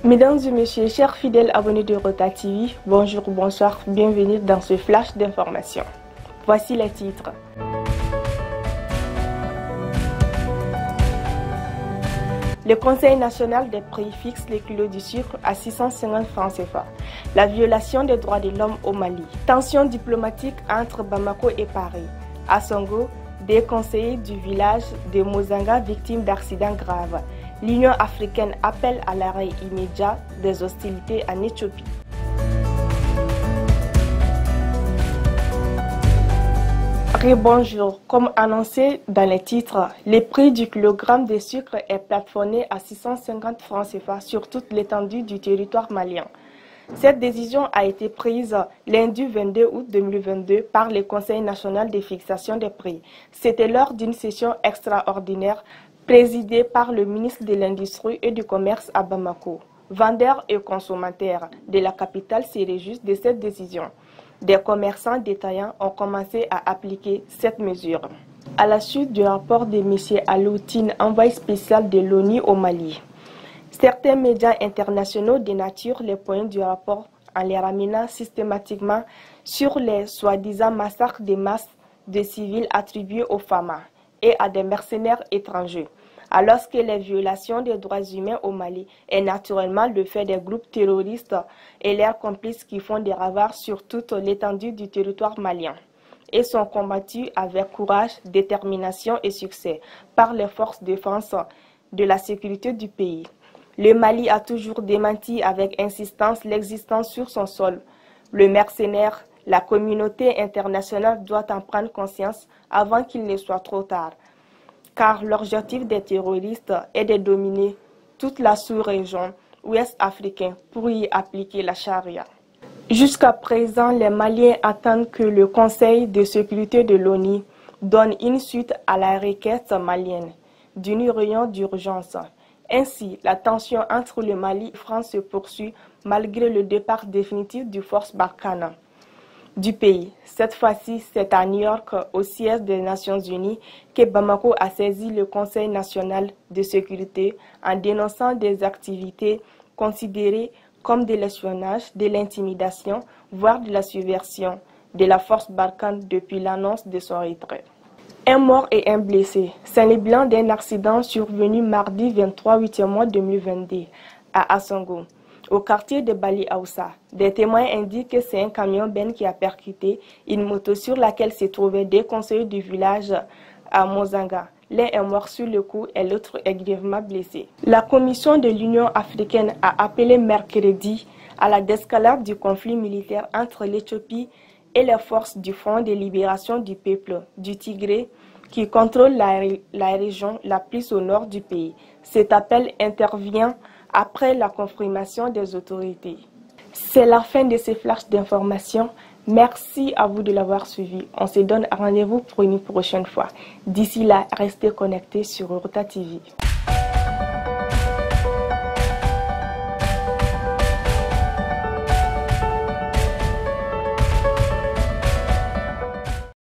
Mesdames et messieurs, chers fidèles abonnés de Rota TV, bonjour, bonsoir, bienvenue dans ce flash d'information. Voici les titres. Le Conseil national des prix fixe les kilos du sucre à 650 francs CFA. La violation des droits de l'homme au Mali. Tension diplomatique entre Bamako et Paris. À Songo, des conseillers du village de Mozanga victimes d'accidents graves. L'Union africaine appelle à l'arrêt immédiat des hostilités en Éthiopie. Bonjour, comme annoncé dans les titres, le prix du kilogramme de sucre est plafonné à 650 francs CFA sur toute l'étendue du territoire malien. Cette décision a été prise lundi 22 août 2022 par le Conseil national de fixation des prix. C'était lors d'une session extraordinaire présidée par le ministre de l'Industrie et du Commerce à Bamako. Vendeurs et consommateurs de la capitale se réjouissent de cette décision. Des commerçants détaillants ont commencé à appliquer cette mesure. À la suite du rapport de M. Aloutine, envoyé spécial de l'ONU au Mali, certains médias internationaux dénaturent les points du rapport en les ramenant systématiquement sur les soi-disant massacres de masse de civils attribués aux FAMA et à des mercenaires étrangers, alors que les violations des droits humains au Mali est naturellement le fait des groupes terroristes et leurs complices qui font des ravages sur toute l'étendue du territoire malien et sont combattus avec courage, détermination et succès par les forces de défense de la sécurité du pays. Le Mali a toujours démenti avec insistance l'existence sur son sol. Le mercenaire, la communauté internationale doit en prendre conscience avant qu'il ne soit trop tard, car l'objectif des terroristes est de dominer toute la sous-région ouest africaine pour y appliquer la charia. Jusqu'à présent, les Maliens attendent que le Conseil de sécurité de l'ONU donne une suite à la requête malienne d'une réunion d'urgence. Ainsi, la tension entre le Mali et la France se poursuit malgré le départ définitif du force Barkhane du pays. Cette fois-ci, c'est à New York, au siège des Nations Unies, que Bamako a saisi le Conseil national de sécurité en dénonçant des activités considérées comme de l'espionnage, de l'intimidation, voire de la subversion de la force Barkhane depuis l'annonce de son retrait. Un mort et un blessé. C'est le bilan d'un accident survenu mardi 23 mois 2022 à Asongo, au quartier de Bali Aoussa. Des témoins indiquent que c'est un camion-ben qui a percuté une moto sur laquelle se trouvaient des conseillers du village à Mozanga. L'un est mort sur le coup et l'autre est grièvement blessé. La Commission de l'Union africaine a appelé mercredi à la désescalade du conflit militaire entre l'Éthiopie et les forces du Front de libération du peuple du Tigré qui contrôlent la région la plus au nord du pays. Cet appel intervient après la confirmation des autorités. C'est la fin de ce flash d'information. Merci à vous de l'avoir suivi. On se donne rendez-vous pour une prochaine fois. D'ici là, restez connectés sur Rota TV.